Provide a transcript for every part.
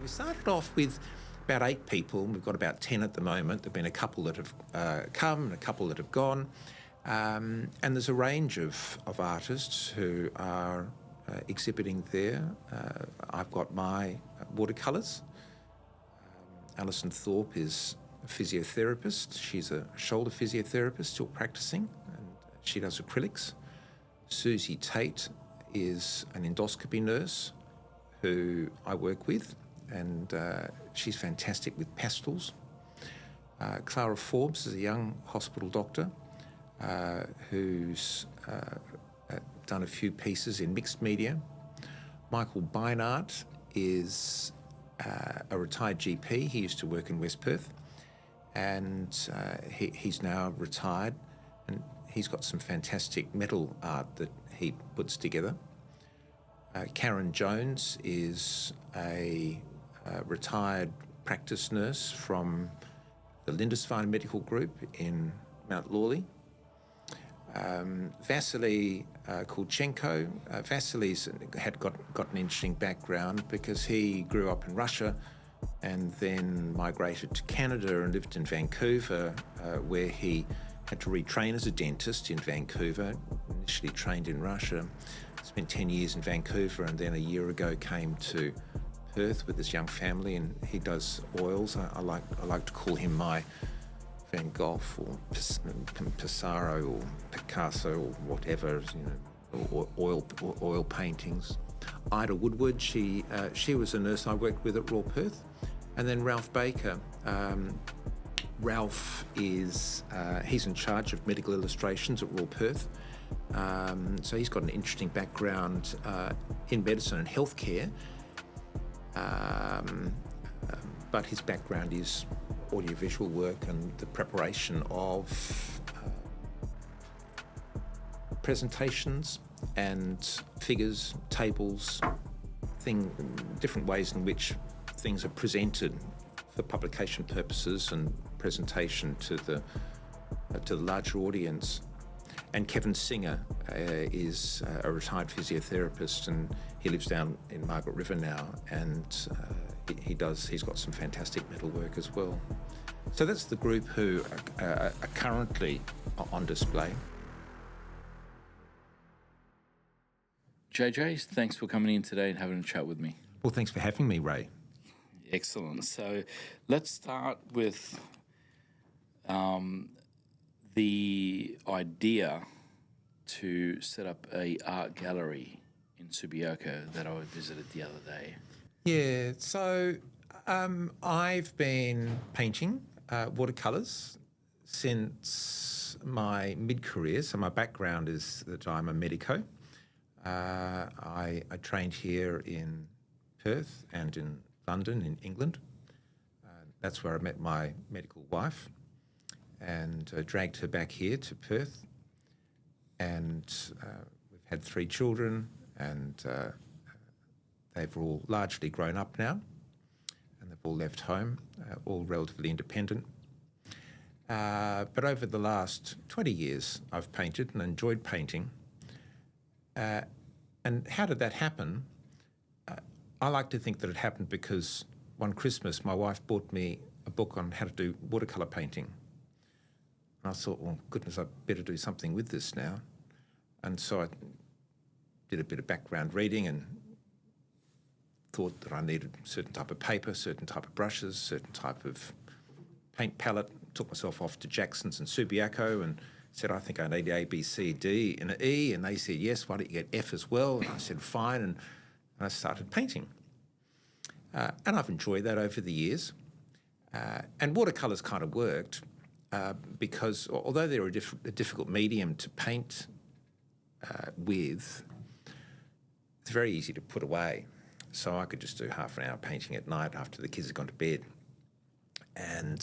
We started off with about 8 people. We've got about 10 at the moment. There have been a couple that have come and a couple that have gone. And there's a range of artists who are exhibiting there. I've got my watercolours. Alison Thorpe is a physiotherapist. She's a shoulder physiotherapist, still practising, and she does acrylics. Susie Tate is an endoscopy nurse who I work with, and she's fantastic with pastels. Clara Forbes is a young hospital doctor who's done a few pieces in mixed media. Michael Beinart is a retired GP. He used to work in West Perth, and he's now retired, and he's got some fantastic metal art that he puts together. Karen Jones is a retired practice nurse from the Lindisfarne Medical Group in Mount Lawley. Vasily Kulchenko. Vasily's had got an interesting background because he grew up in Russia and then migrated to Canada and lived in Vancouver, where he had to retrain as a dentist in Vancouver, initially trained in Russia, spent 10 years in Vancouver, and then a year ago came to Perth with his young family, and he does oils. I like to call him my Van Gogh or Pissarro or Picasso or whatever, or oil paintings. Ida Woodward, she was a nurse I worked with at Royal Perth. And then Ralph Baker. Ralph is, he's in charge of medical illustrations at Royal Perth. So he's got an interesting background in medicine and healthcare. But his background is audiovisual work and the preparation of presentations and figures, tables, different ways in which things are presented for publication purposes and presentation to the larger audience. And Kevin Singer is a retired physiotherapist, and he lives down in Margaret River now, and he's got some fantastic metal work as well. So that's the group who are currently on display. JJ, thanks for coming in today and having a chat with me. Well, thanks for having me, Ray. Excellent. So let's start with the idea to set up a art gallery in Subiaco that I visited the other day. Yeah, so I've been painting watercolours since my mid-career. So my background is that I'm a medico. I trained here in Perth and in London, in England. That's where I met my medical wife and dragged her back here to Perth. And we've had 3 children, and they've all largely grown up now, and they've all left home, all relatively independent. But over the last 20 years, I've painted and enjoyed painting. And how did that happen? I like to think that it happened because one Christmas my wife bought me a book on how to do watercolour painting. And I thought, well, goodness, I'd better do something with this now. And so I did a bit of background reading and thought that I needed a certain type of paper, certain type of brushes, certain type of paint palette. Took myself off to Jackson's and Subiaco and said, I think I need A, B, C, D and an E. And they said, yes, why don't you get F as well? And I said, fine. And I started painting. And I've enjoyed that over the years. And watercolours kind of worked because although they're a difficult medium to paint with, it's very easy to put away. So I could just do half an hour painting at night after the kids had gone to bed and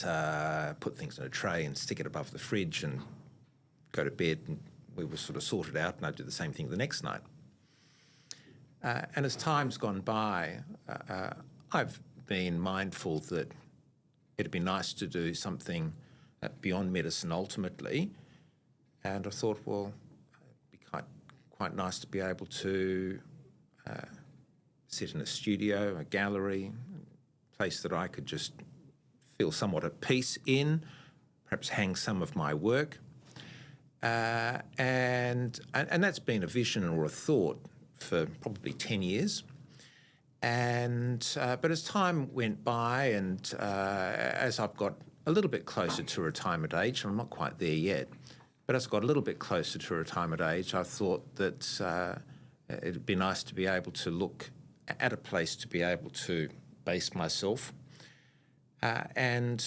put things in a tray and stick it above the fridge and go to bed, and we were sort of sorted out, and I'd do the same thing the next night. And as time's gone by, I've been mindful that it'd be nice to do something beyond medicine ultimately. And I thought, well, it'd be quite nice to be able to sit in a studio, a gallery, place that I could just feel somewhat at peace in, perhaps hang some of my work. And that's been a vision or a thought for probably 10 years. But as time went by and as I've got a little bit closer to retirement age, I'm not quite there yet, but as I got a little bit closer to retirement age, I thought that it'd be nice to be able to look at a place to be able to base myself. I've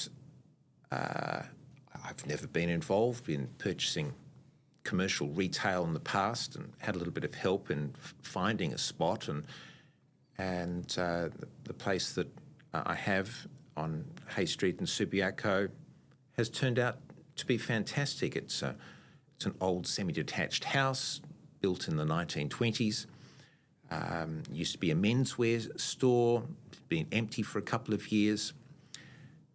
never been involved in purchasing commercial retail in the past and had a little bit of help in finding a spot. And the place that I have on Hay Street in Subiaco has turned out to be fantastic. It's an old semi-detached house built in the 1920s. Used to be a menswear store. It's been empty for a couple of years.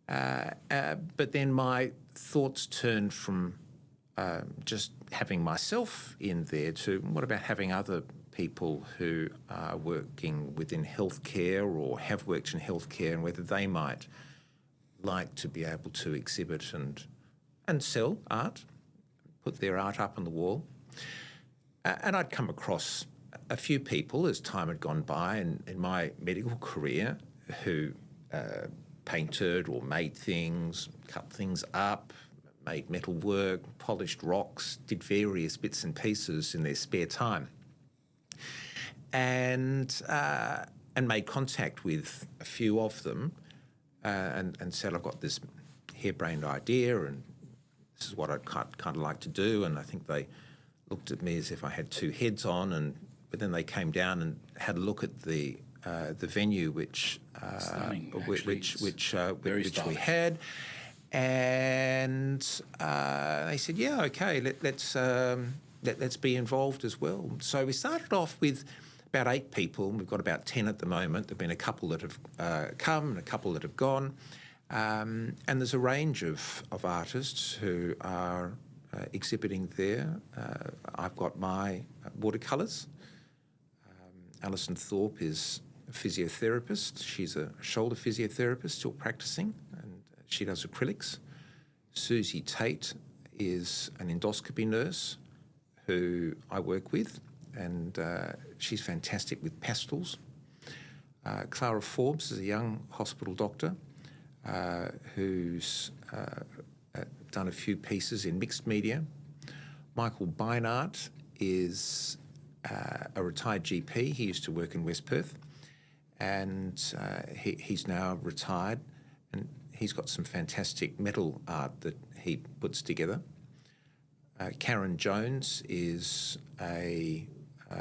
But then my thoughts turned from just having myself in there to what about having other people who are working within healthcare or have worked in healthcare, and whether they might like to be able to exhibit and sell art, put their art up on the wall. And I'd come across a few people as time had gone by in my medical career who painted or made things, cut things up, made metal work, polished rocks, did various bits and pieces in their spare time. And made contact with a few of them and said, I've got this harebrained idea and this is what I'd kind of like to do. And I think they looked at me as if I had two heads on, but then they came down and had a look at the venue which we had. And they said, yeah, okay, let's be involved as well. So we started off with about 8 people. We've got about 10 at the moment. There have been a couple that have come and a couple that have gone. And there's a range of artists who are exhibiting there. I've got my watercolours. Alison Thorpe is a physiotherapist. She's a shoulder physiotherapist, still practising, and she does acrylics. Susie Tate is an endoscopy nurse who I work with, and she's fantastic with pastels. Clara Forbes is a young hospital doctor who's done a few pieces in mixed media. Michael Beinart is a retired GP. He used to work in West Perth, and he's now retired, and he's got some fantastic metal art that he puts together. Karen Jones is a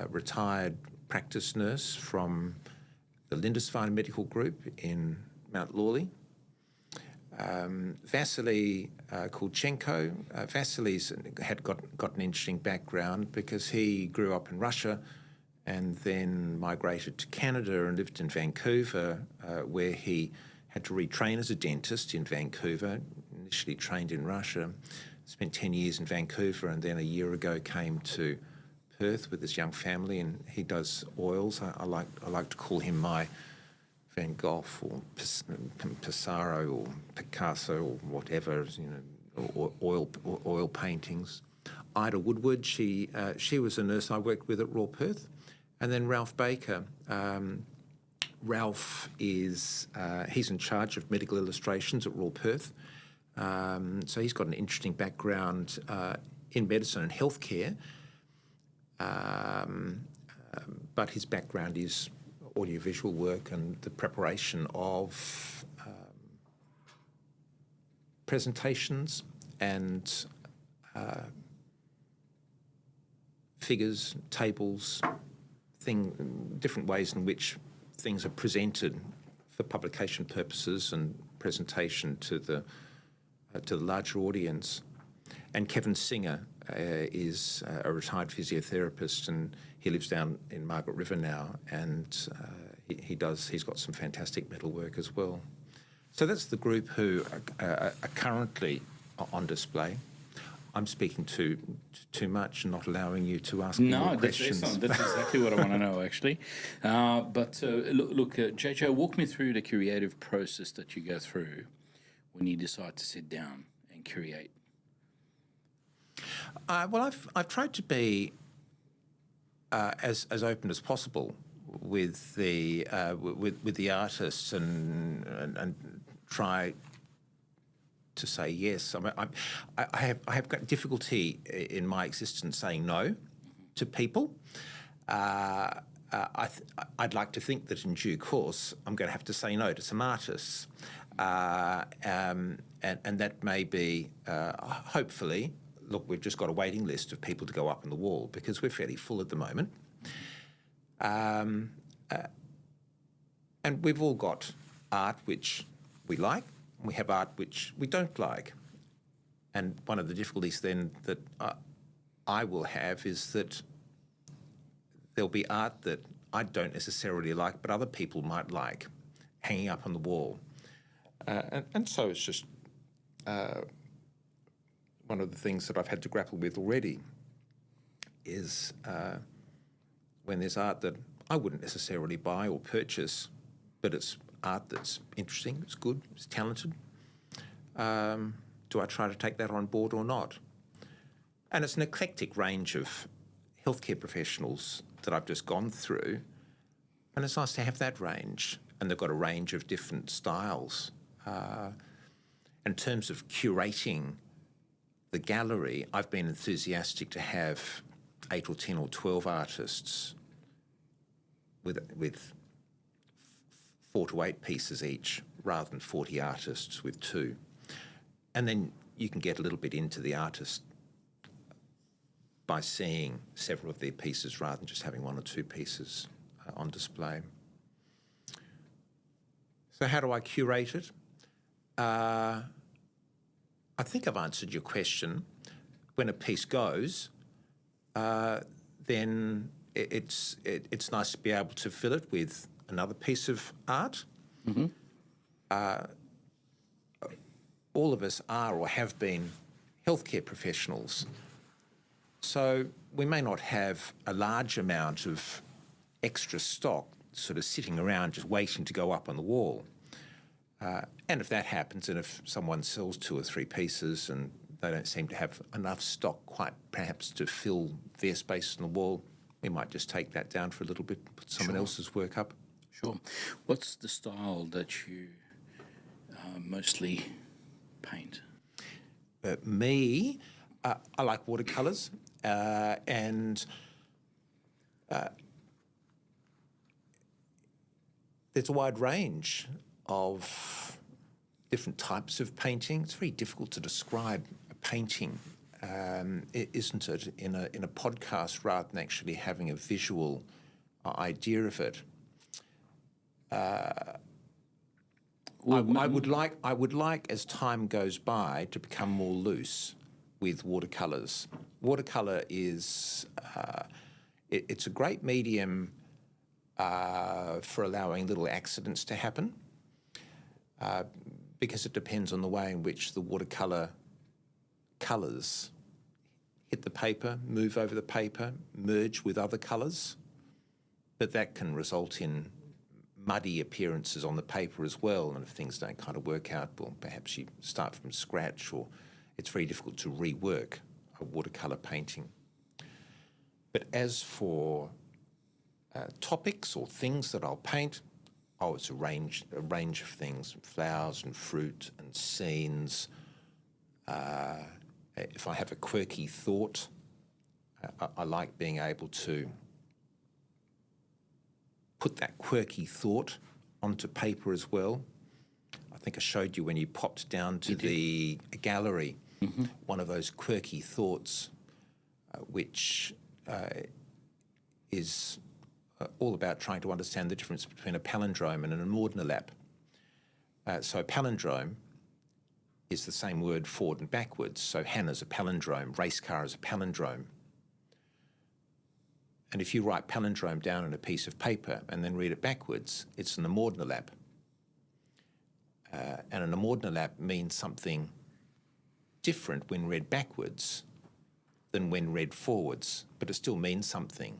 retired practice nurse from the Lindisfarne Medical Group in Mount Lawley. Vasily Kulchenko. Vasily's had got an interesting background because he grew up in Russia and then migrated to Canada and lived in Vancouver, where he had to retrain as a dentist in Vancouver, initially trained in Russia, spent 10 years in Vancouver, and then a year ago came to Perth with his young family, and he does oils. I like to call him my Van Gogh or Pissarro or Picasso or whatever, or oil paintings. Ida Woodward, she was a nurse I worked with at Royal Perth. And then Ralph Baker. Ralph is, he's in charge of medical illustrations at Royal Perth. So he's got an interesting background in medicine and healthcare. But his background is audiovisual work and the preparation of presentations and figures, tables, different ways in which things are presented for publication purposes and presentation to the larger audience. And Kevin Singer is a retired physiotherapist, and he lives down in Margaret River now, and he's got some fantastic metal work as well. So that's the group who are currently on display. I'm speaking too much and not allowing you to ask me No, more that's questions. excellent. That's exactly what I want to know, actually. Look, JJ, walk me through the creative process that you go through when you decide to sit down and create. Well, I've tried to be as open as possible with the artists and try to say yes. I mean, I have got difficulty in my existence saying no to people. I'd like to think that in due course I'm going to have to say no to some artists, and that may be hopefully. Look, we've just got a waiting list of people to go up on the wall because we're fairly full at the moment. And we've all got art which we like, and we have art which we don't like. And one of the difficulties then that I will have is that there'll be art that I don't necessarily like, but other people might like, hanging up on the wall. And so it's just one of the things that I've had to grapple with already is when there's art that I wouldn't necessarily buy or purchase, but it's art that's interesting, it's good, it's talented. Do I try to take that on board or not? And it's an eclectic range of healthcare professionals that I've just gone through, and it's nice to have that range. And they've got a range of different styles. In terms of curating the gallery, I've been enthusiastic to have 8 or 10 or 12 artists with 4 to 8 pieces each, rather than 40 artists with 2. And then you can get a little bit into the artist by seeing several of their pieces rather than just having 1 or 2 pieces on display. So how do I curate it? I think I've answered your question. When a piece goes, then it's nice to be able to fill it with another piece of art. Mm-hmm. All of us are or have been healthcare professionals, so we may not have a large amount of extra stock sort of sitting around just waiting to go up on the wall. And if that happens, and if someone sells 2 or 3 pieces and they don't seem to have enough stock quite perhaps to fill their space on the wall, we might just take that down for a little bit, put someone else's work up. Sure. What's the style that you mostly paint? I like watercolours, and there's a wide range of different types of painting. It's very difficult to describe a painting, isn't it, in a podcast rather than actually having a visual idea of it. I would like, as time goes by, to become more loose with watercolours. Watercolour is it's a great medium for allowing little accidents to happen, because it depends on the way in which the watercolour colours hit the paper, move over the paper, merge with other colours. But that can result in muddy appearances on the paper as well, and if things don't kind of work out, well, perhaps you start from scratch, or it's very difficult to rework a watercolour painting. But as for topics or things that I'll paint, it's a range of things: flowers and fruit and scenes. If I have a quirky thought, I like being able to put that quirky thought onto paper as well. I think I showed you when you popped down to the gallery, one of those quirky thoughts, which is all about trying to understand the difference between a palindrome and an ordinal lap. So a palindrome is the same word forward and backwards. So Hannah's a palindrome, race car is a palindrome. And if you write palindrome down on a piece of paper and then read it backwards, it's an ordinal lap. And an ordinal lap means something different when read backwards than when read forwards, but it still means something.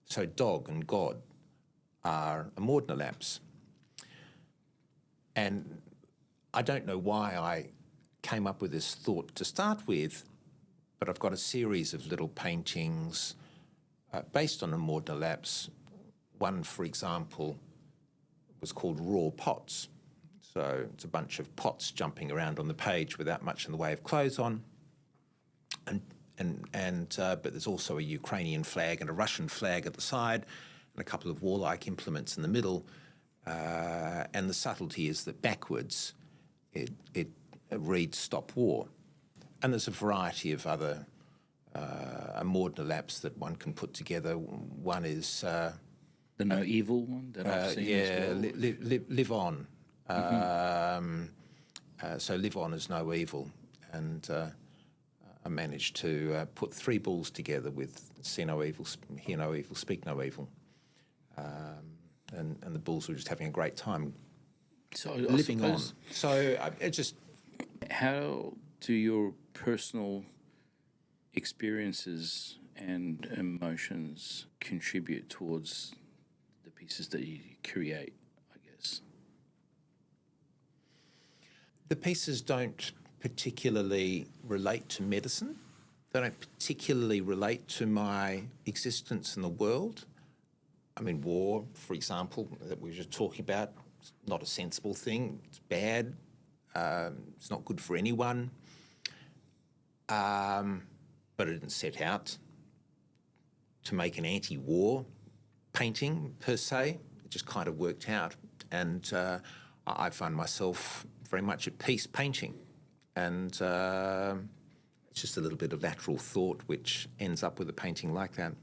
So dog and God are amordnalaps. And I don't know why I came up with this thought to start with, but I've got a series of little paintings based on amordnalaps. One, for example, was called Raw Pots. So it's a bunch of pots jumping around on the page without much in the way of clothes on. But there's also a Ukrainian flag and a Russian flag at the side and a couple of warlike implements in the middle. And the subtlety is that backwards it reads Stop War. And there's a variety of other amordnalaps that one can put together. One is... the No Evil one that I've seen as well. Live On. So Live On is No Evil. And I managed to put 3 bulls together with See No Evil, Hear No Evil, Speak No Evil. And the bulls were just having a great time living on. So it just... How do your personal experiences and emotions contribute towards the pieces that you create, I guess? The pieces don't particularly relate to medicine. They don't particularly relate to my existence in the world. I mean, war, for example, that we were just talking about, it's not a sensible thing. It's bad. It's not good for anyone. But I didn't set out to make an anti-war painting per se. It just kind of worked out. And I find myself very much at peace painting. And it's just a little bit of lateral thought which ends up with a painting like that.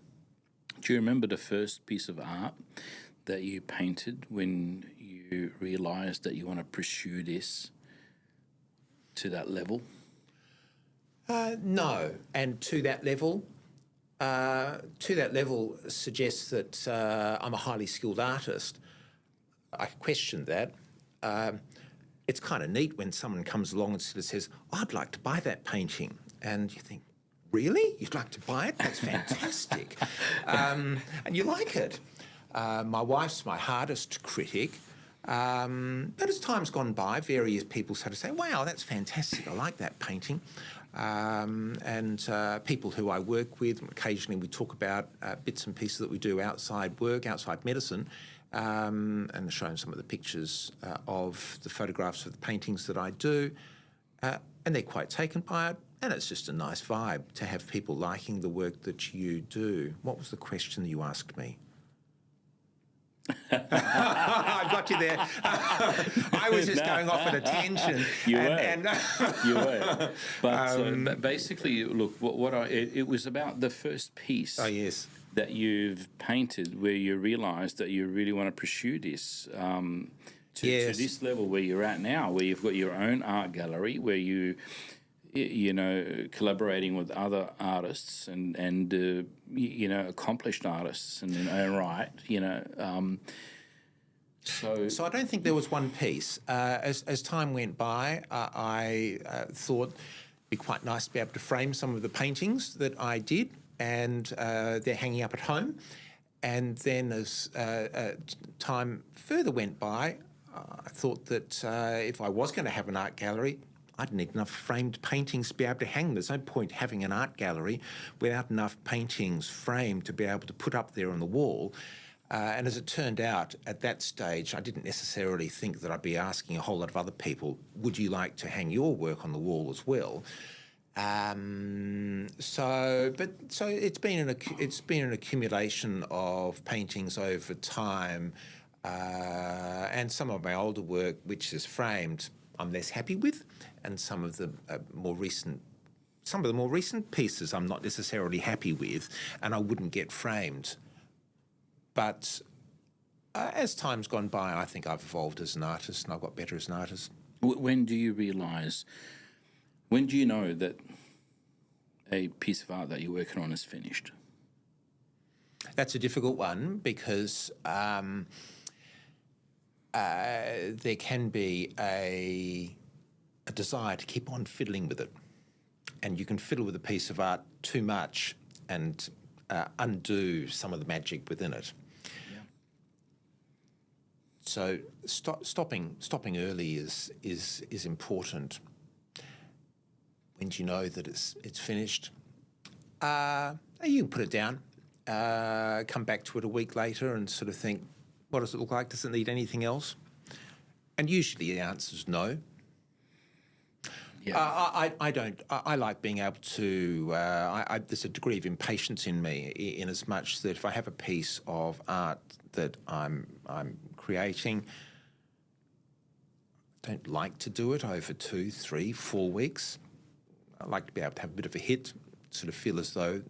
Do you remember the first piece of art that you painted when you realised that you want to pursue this to that level? No, and to that level suggests that I'm a highly skilled artist. I question that. It's kind of neat when someone comes along and sort of says, I'd like to buy that painting. And you think, really? You'd like to buy it? That's fantastic. And you like it. My wife's my hardest critic. But as time's gone by, various people sort of say, wow, that's fantastic. I like that painting. And people who I work with, occasionally we talk about bits and pieces that we do outside work, outside medicine, and showing some of the pictures of the photographs of the paintings that I do. And they're quite taken by it. And it's just a nice vibe to have people liking the work that you do. What was the question that you asked me? I got you there. I was just going off at a tangent. You were. But basically, look, it was about the first piece. Oh, yes. That you've painted where you realised that you really want to pursue this to this level where you're at now, where you've got your own art gallery, where you know, collaborating with other artists and you know, accomplished artists in their own right, you know. So I don't think there was one piece. As time went by, I thought it'd be quite nice to be able to frame some of the paintings that I did, and they're hanging up at home. And then as time further went by, I thought that if I was going to have an art gallery, I'd need enough framed paintings to be able to hang. There's no point having an art gallery without enough paintings framed to be able to put up there on the wall. And as it turned out, at that stage, I didn't necessarily think that I'd be asking a whole lot of other people, would you like to hang your work on the wall as well? So it's been an accumulation of paintings over time, and some of my older work, which is framed, I'm less happy with, and some of the more recent pieces I'm not necessarily happy with, and I wouldn't get framed. But as time's gone by, I think I've evolved as an artist, and I've got better as an artist. When do you know that a piece of art that you're working on is finished? That's a difficult one because there can be a desire to keep on fiddling with it. and you can fiddle with a piece of art too much and undo some of the magic within it. Yeah. So stopping early is important. When do you know that it's finished? You can put it down, come back to it a week later and sort of think, what does it look like? Does it need anything else? And usually the answer is no. Yeah. I don't. I like being able to. There's a degree of impatience in me, in as much that if I have a piece of art that I'm creating, I don't like to do it over 2, 3, 4 weeks. I like to be able to have a bit of a hit, sort of feel as though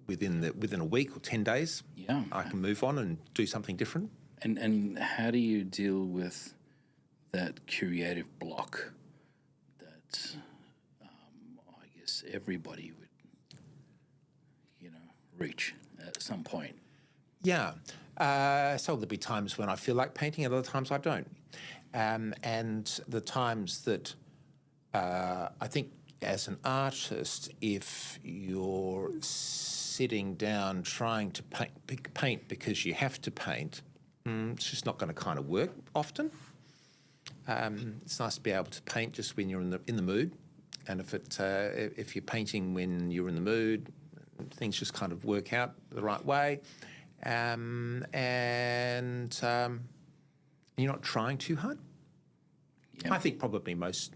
within a week or 10 days, Yeah. I can move on and do something different. And how do you deal with that creative block that I guess everybody would, reach at some point? Yeah. So there'll be times when I feel like painting, and other times I don't. And the times that I think as an artist, if you're sitting down trying to paint because you have to paint, it's just not going to kind of work often. It's nice to be able to paint just when you're in the mood, and if you're painting when you're in the mood, things just kind of work out the right way, and you're not trying too hard. Yeah. I think probably most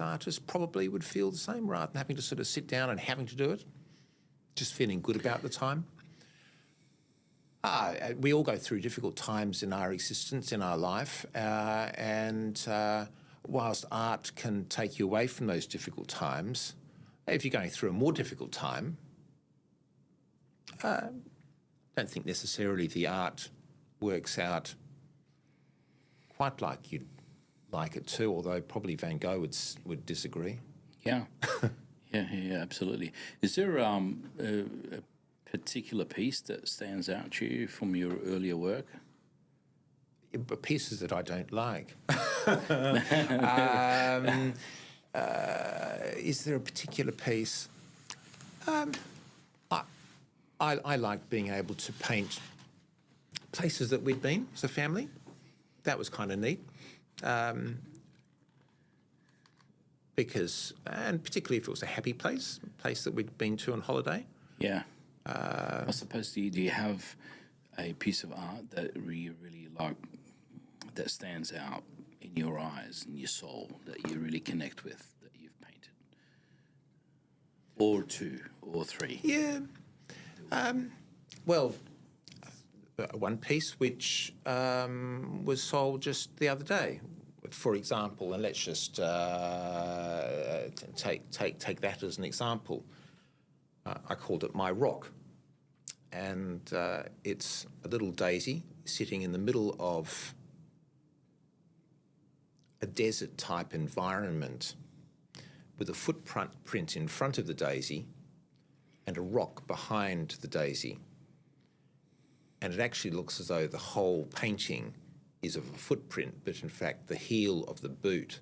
artists probably would feel the same, rather than having to sort of sit down and having to do it, just feeling good about the time. We all go through difficult times in our existence, in our life, and whilst art can take you away from those difficult times, if you're going through a more difficult time, I don't think necessarily the art works out quite like you'd like it to, although probably Van Gogh would disagree. Yeah. Yeah, absolutely. Is there a particular piece that stands out to you from your earlier work? Pieces that I don't like. Is there a particular piece? I like being able to paint places that we'd been as a family. That was kind of neat. Because, and particularly if it was a happy place that we'd been to on holiday. Yeah. I suppose, do you have a piece of art that you really like, that stands out in your eyes and your soul, that you really connect with, that you've painted? Or 2 or 3? Yeah. One piece which was sold just the other day, for example, and let's just take that as an example. I called it My Rock, and it's a little daisy sitting in the middle of a desert-type environment with a footprint in front of the daisy and a rock behind the daisy. And it actually looks as though the whole painting is of a footprint, but in fact the heel of the boot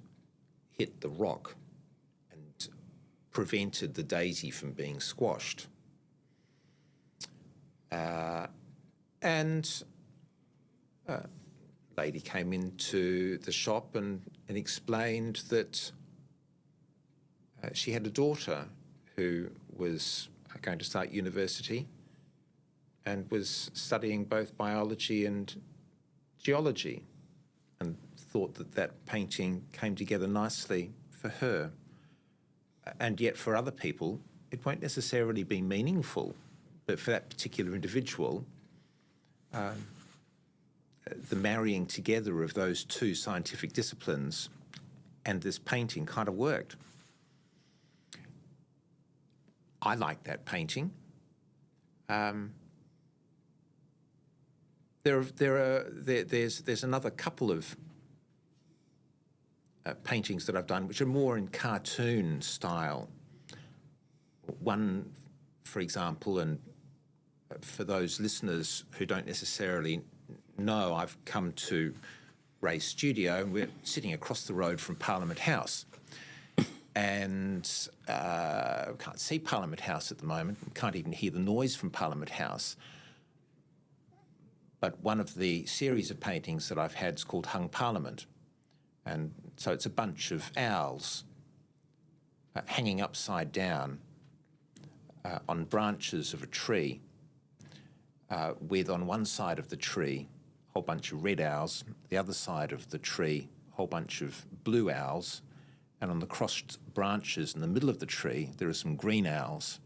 hit the rock and prevented the daisy from being squashed. And a lady came into the shop and explained that she had a daughter who was going to start university and was studying both biology and geology, and thought that painting came together nicely for her. And yet for other people, it won't necessarily be meaningful, but for that particular individual, the marrying together of those 2 scientific disciplines and this painting kind of worked. I like that painting. There's another couple of paintings that I've done which are more in cartoon style. One, for example, and for those listeners who don't necessarily know, I've come to Ray's studio and we're sitting across the road from Parliament House. and can't see Parliament House at the moment. Can't even hear the noise from Parliament House. But one of the series of paintings that I've had is called Hung Parliament. And so it's a bunch of owls hanging upside down on branches of a tree, with on one side of the tree a whole bunch of red owls, the other side of the tree a whole bunch of blue owls, and on the crossed branches in the middle of the tree there are some green owls.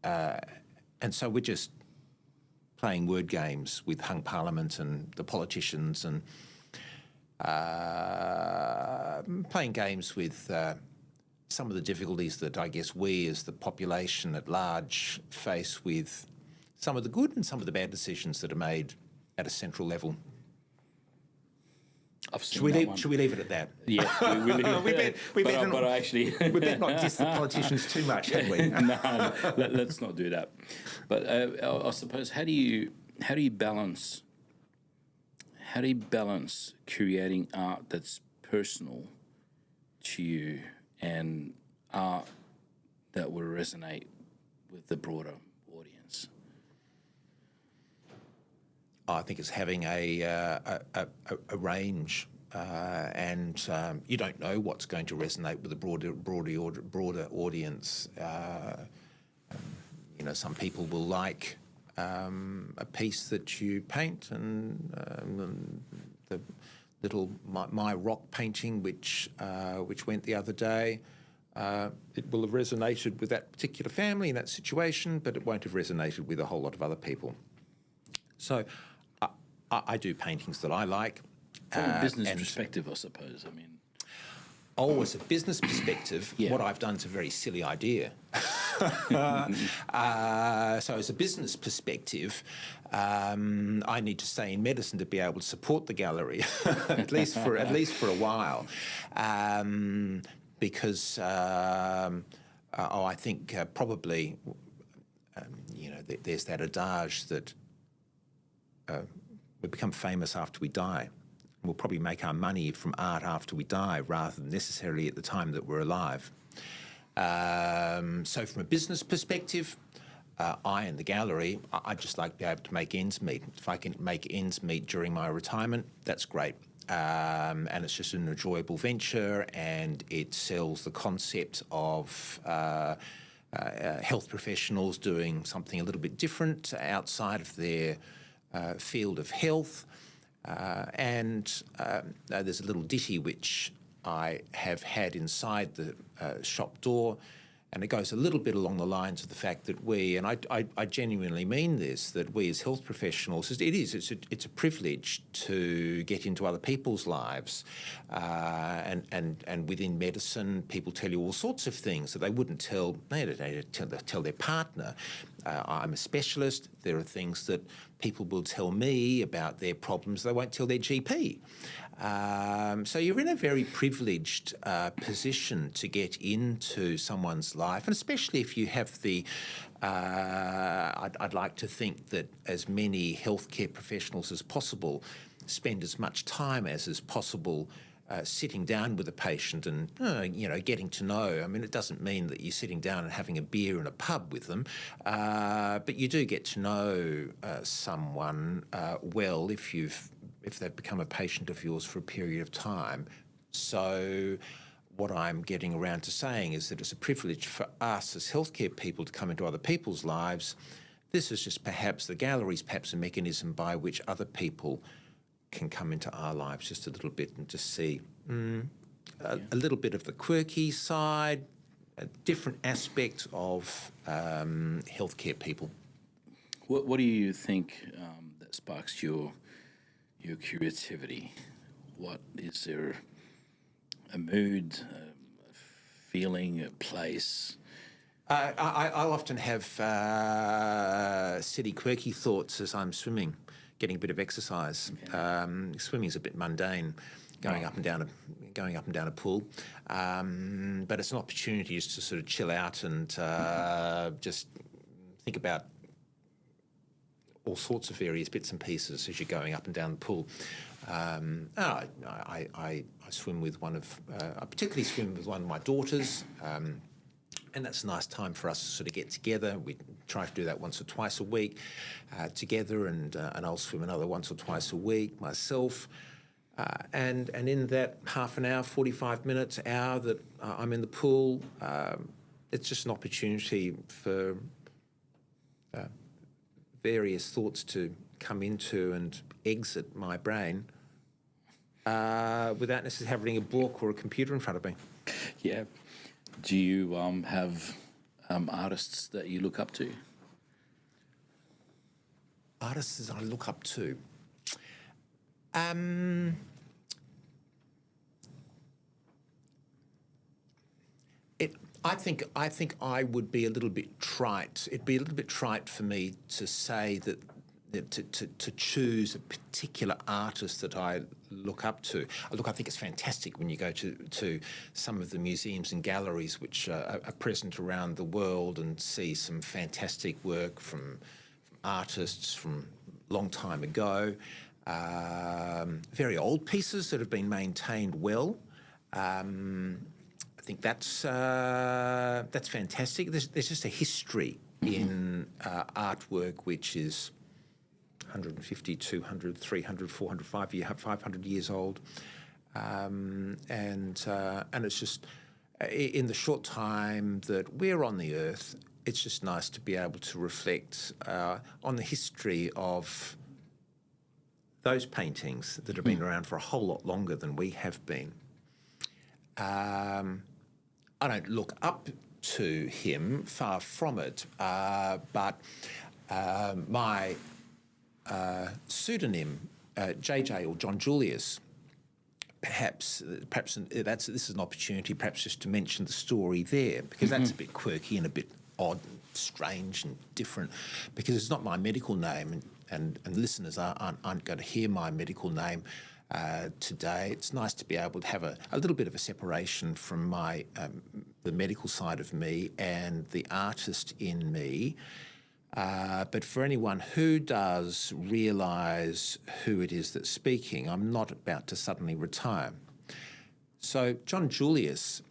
And so we're just playing word games with Hung Parliament and the politicians, and playing games with some of the difficulties that I guess we as the population at large face with some of the good and some of the bad decisions that are made at a central level. Should we leave it at that? Yeah, we better not diss the politicians too much, have we? No, let's not do that. But I suppose how do you balance creating art that's personal to you and art that will resonate with the broader audience? I think it's having a range, and you don't know what's going to resonate with the broader audience. Some people will like a piece that you paint, and the little my rock painting, which went the other day. It will have resonated with that particular family in that situation, but it won't have resonated with a whole lot of other people. So I do paintings that I like. From a business perspective, I suppose. I mean, as a business perspective, what I've done is a very silly idea. So as a business perspective, I need to stay in medicine to be able to support the gallery, at least for a while, because I think probably there's that adage that we become famous after we die. We'll probably make our money from art after we die rather than necessarily at the time that we're alive. So from a business perspective, I and the gallery, I'd just like to be able to make ends meet. If I can make ends meet during my retirement, that's great. And it's just an enjoyable venture, and it sells the concept of health professionals doing something a little bit different outside of their field of health. And there's a little ditty which I have had inside the shop door, and it goes a little bit along the lines of the fact that I genuinely mean this, that we as health professionals, it's a privilege to get into other people's lives, and within medicine, people tell you all sorts of things that they wouldn't tell their partner. I'm a specialist. There are things that people will tell me about their problems they won't tell their GP. So you're in a very privileged position to get into someone's life, and especially if you have the... I'd like to think that as many healthcare professionals as possible spend as much time as is possible sitting down with a patient and, getting to know. I mean, it doesn't mean that you're sitting down and having a beer in a pub with them, but you do get to know someone well if they've become a patient of yours for a period of time. So what I'm getting around to saying is that it's a privilege for us as healthcare people to come into other people's lives. This is just perhaps, the gallery's perhaps a mechanism by which other people can come into our lives just a little bit and just see a little bit of the quirky side, a different aspect of healthcare people. What do you think that sparks your creativity? What is there? A mood, a feeling, a place? I'll often have silly, quirky thoughts as I'm swimming, getting a bit of exercise. Okay. Swimming's a bit mundane, going up and down a pool, but it's an opportunity just to sort of chill out and just think about all sorts of various bits and pieces as you're going up and down the pool. I swim with I particularly swim with one of my daughters, and that's a nice time for us to sort of get together. We try to do that once or twice a week together, and I'll swim another once or twice a week myself. And in that half an hour, 45 minutes, hour that I'm in the pool, it's just an opportunity for various thoughts to come into and exit my brain without necessarily having a book or a computer in front of me. Yeah. Do you have artists that you look up to? Artists I look up to? I think I would be a little bit trite. It'd be a little bit trite for me to say that to choose a particular artist that I look up to. Look, I think it's fantastic when you go to some of the museums and galleries which are present around the world and see some fantastic work from artists from a long time ago. Very old pieces that have been maintained well. I think that's fantastic. There's just a history in artwork which is 150, 200, 300, 400, 500 years old. And it's just, in the short time that we're on the earth, it's just nice to be able to reflect on the history of those paintings that have been around for a whole lot longer than we have been. I don't look up to him, far from it, but my pseudonym, JJ or John Julius, perhaps this is an opportunity perhaps just to mention the story there, because that's a bit quirky and a bit odd, strange and different, because it's not my medical name, and listeners aren't going to hear my medical name today. It's nice to be able to have a little bit of a separation from the medical side of me and the artist in me. But for anyone who does realise who it is that's speaking, I'm not about to suddenly retire. So John Julius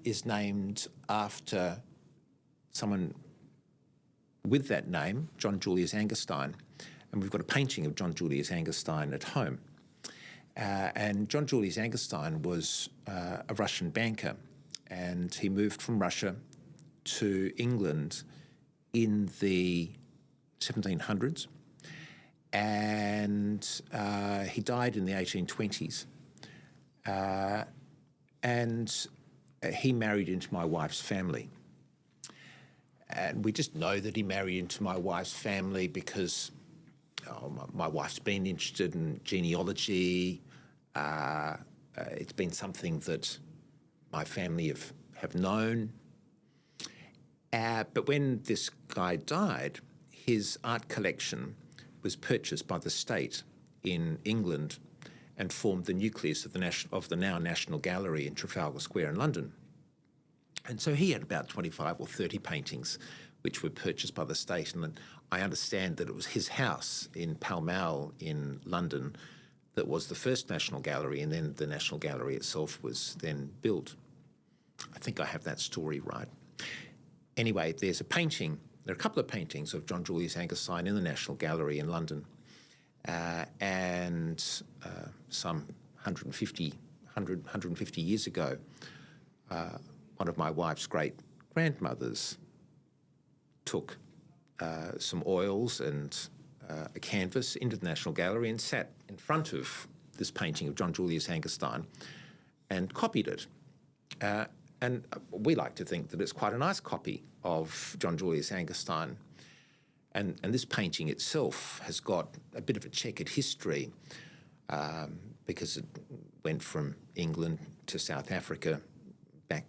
is named after someone with that name, John Julius Angerstein, and we've got a painting of John Julius Angerstein at home. And John Julius Angerstein was a Russian banker, and he moved from Russia to England in the 1700s, and he died in the 1820s. And he married into my wife's family. And we just know that he married into my wife's family because my wife's been interested in genealogy. It's been something that my family have known. But when this guy died, his art collection was purchased by the state in England and formed the nucleus of the now National Gallery in Trafalgar Square in London. And so he had about 25 or 30 paintings which were purchased by the state. And I understand that it was his house in Pall Mall in London that was the first National Gallery, and then the National Gallery itself was then built. I think I have that story right. Anyway, there are a couple of paintings of John Julius Angerstein in the National Gallery in London, and some 150 years ago, one of my wife's great-grandmothers took some oils and a canvas into the National Gallery and sat in front of this painting of John Julius Angerstein and copied it. And we like to think that it's quite a nice copy of John Julius Angerstein. And this painting itself has got a bit of a checkered history because it went from England to South Africa, back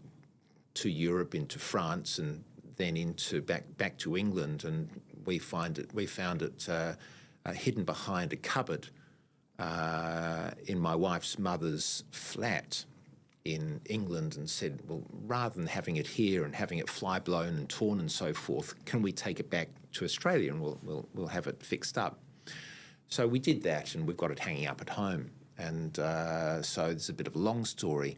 to Europe, into France, and then back to England. And we found it hidden behind a cupboard in my wife's mother's flat in England, and said, well, rather than having it here and having it fly blown and torn and so forth, can we take it back to Australia and we'll have it fixed up. So we did that, and we've got it hanging up at home. And so it's a bit of a long story.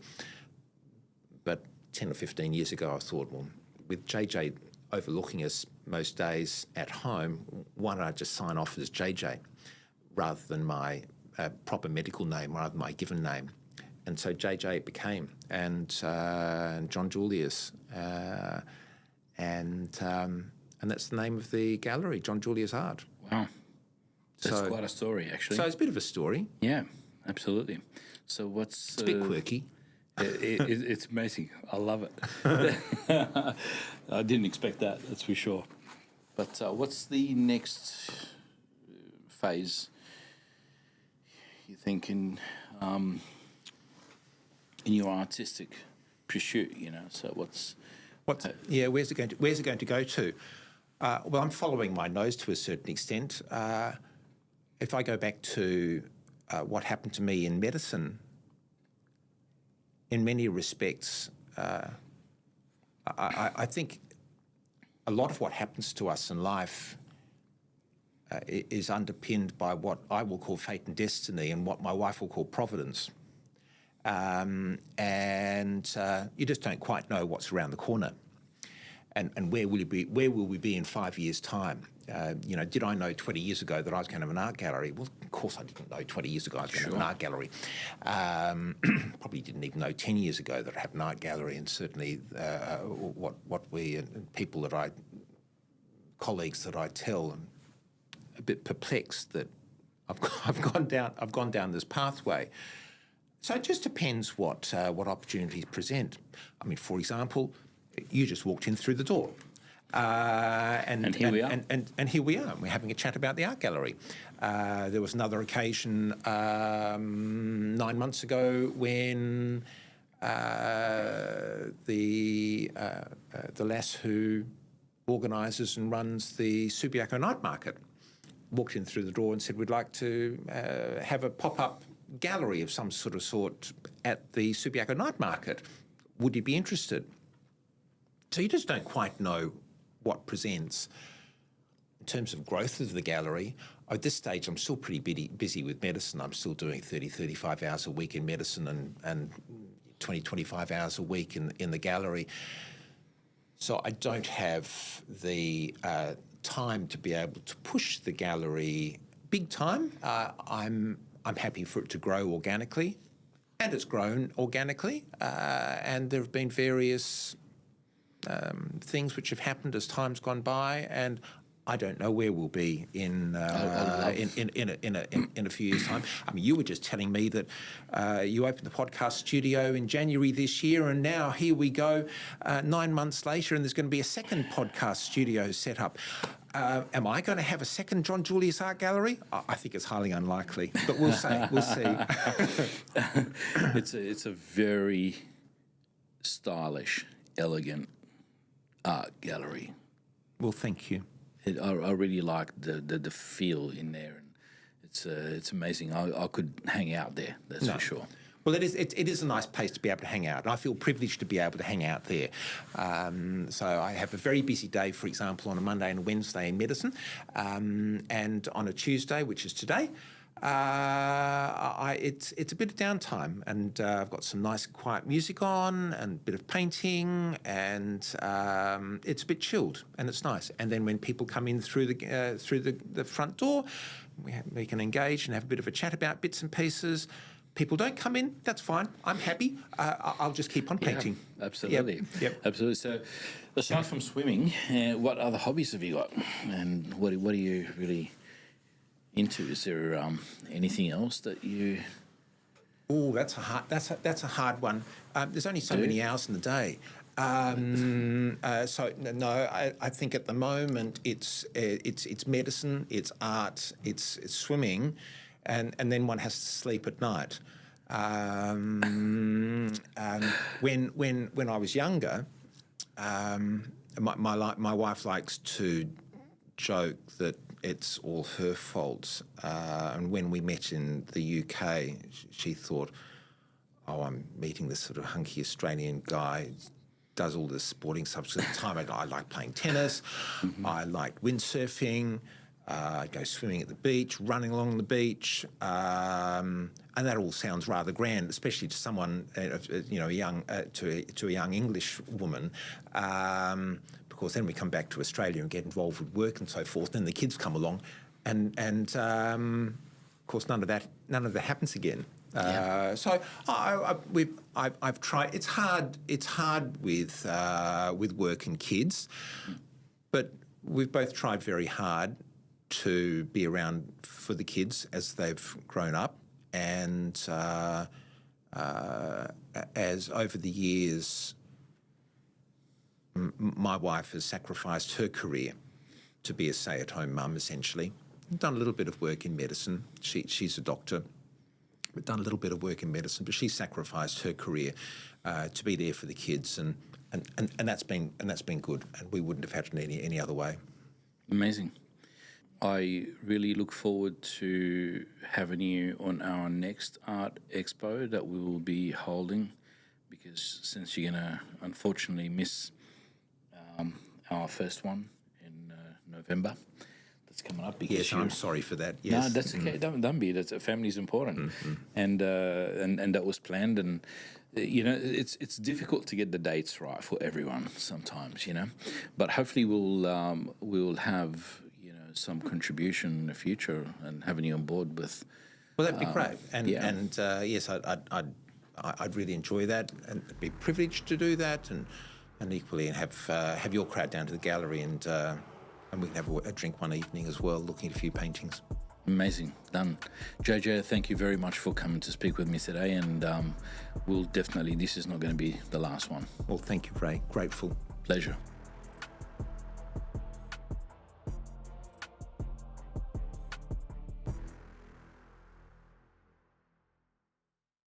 But 10 or 15 years ago, I thought, well, with JJ overlooking us most days at home, why don't I just sign off as JJ rather than my proper medical name, rather than my given name? And so JJ it became, and John Julius, and that's the name of the gallery, John Julius Art. Wow. That's quite a story, actually. So it's a bit of a story. Yeah, absolutely. So what's... It's a bit quirky. It's amazing. I love it. I didn't expect that, that's for sure. But what's the next phase, you think, in your artistic pursuit? You know, so where's it going to go to? Well, I'm following my nose to a certain extent. If I go back to what happened to me in medicine, in many respects, I think a lot of what happens to us in life is underpinned by what I will call fate and destiny, and what my wife will call providence. And you just don't quite know what's around the corner, and where will we be in 5 years' time? Did I know 20 years ago that I was going to have an art gallery? Well, of course I didn't know 20 years ago I was going to have an art gallery. Probably didn't even know 10 years ago that I have an art gallery, and certainly colleagues that I tell, I'm a bit perplexed that I've gone down this pathway. So it just depends what opportunities present. I mean, for example, you just walked in through the door. And here we are. And here we are. We're having a chat about the art gallery. There was another occasion 9 months ago when the lass who organises and runs the Subiaco night market walked in through the door and said, we'd like to have a pop-up gallery of some sort at the Subiaco night market. Would you be interested? So you just don't quite know what presents. In terms of growth of the gallery, at this stage I'm still pretty busy with medicine. I'm still doing 30, 35 hours a week in medicine and 20, 25 hours a week in the gallery. So I don't have the time to be able to push the gallery big time. I'm happy for it to grow organically, and it's grown organically, and there have been various things which have happened as time's gone by, and I don't know where we'll be in a few years' time. I mean, you were just telling me that you opened the podcast studio in January this year, and now here we go 9 months later, and there's going to be a second podcast studio set up. Am I going to have a second John Julius Art Gallery? I think it's highly unlikely, but we'll see. We'll see. It's a very stylish, elegant art gallery. Well, thank you. I really like the feel in there, and it's amazing. I could hang out there, that's for sure. Well, it is a nice place to be able to hang out, and I feel privileged to be able to hang out there. So I have a very busy day, for example, on a Monday and a Wednesday in medicine, and on a Tuesday, which is today, it's a bit of downtime, and I've got some nice quiet music on and a bit of painting, and it's a bit chilled, and it's nice. And then when people come in through the front door, we can engage and have a bit of a chat about bits and pieces. People don't come in, that's fine. I'm happy. I'll just keep on painting. Yeah, absolutely. Yep. Absolutely. So, aside from swimming, what other hobbies have you got, and what are you really into? Is there anything else that you? Oh, that's a hard one. There's only so many hours in the day. I think at the moment it's medicine, it's art, it's swimming, and then one has to sleep at night. When I was younger, my wife likes to joke that it's all her fault. And when we met in the UK, she thought, "Oh, I'm meeting this sort of hunky Australian guy, does all the sporting stuff. So at the time, I liked playing tennis. I liked windsurfing. I'd go swimming at the beach, running along the beach, and that all sounds rather grand, especially to someone, a young to a young English woman. Because then we come back to Australia and get involved with work and so forth. Then the kids come along, and of course none of that happens again. So I've tried. It's hard. It's hard with work and kids, but we've both tried very hard to be around for the kids as they've grown up, and as over the years, my wife has sacrificed her career to be a stay-at-home mum, essentially. Done a little bit of work in medicine. She's a doctor, but done a little bit of work in medicine. But she sacrificed her career to be there for the kids, and that's been good. And we wouldn't have had it any other way. Amazing. I really look forward to having you on our next art expo that we will be holding, because since you're going to unfortunately miss our first one in November, that's coming up. Yes, I'm sorry for that. Yes. No, that's okay. Don't be. That's family's important, and that was planned. And it's difficult to get the dates right for everyone sometimes, but hopefully we'll have some contribution in the future and having you on board with. Well, that'd be great, and yes, I'd really enjoy that, and be privileged to do that, and equally have your crowd down to the gallery, and we can have a drink one evening as well, looking at a few paintings. Amazing, done. JJ, thank you very much for coming to speak with me today, and we'll definitely. This is not going to be the last one. Well, thank you, Ray. Grateful. Pleasure.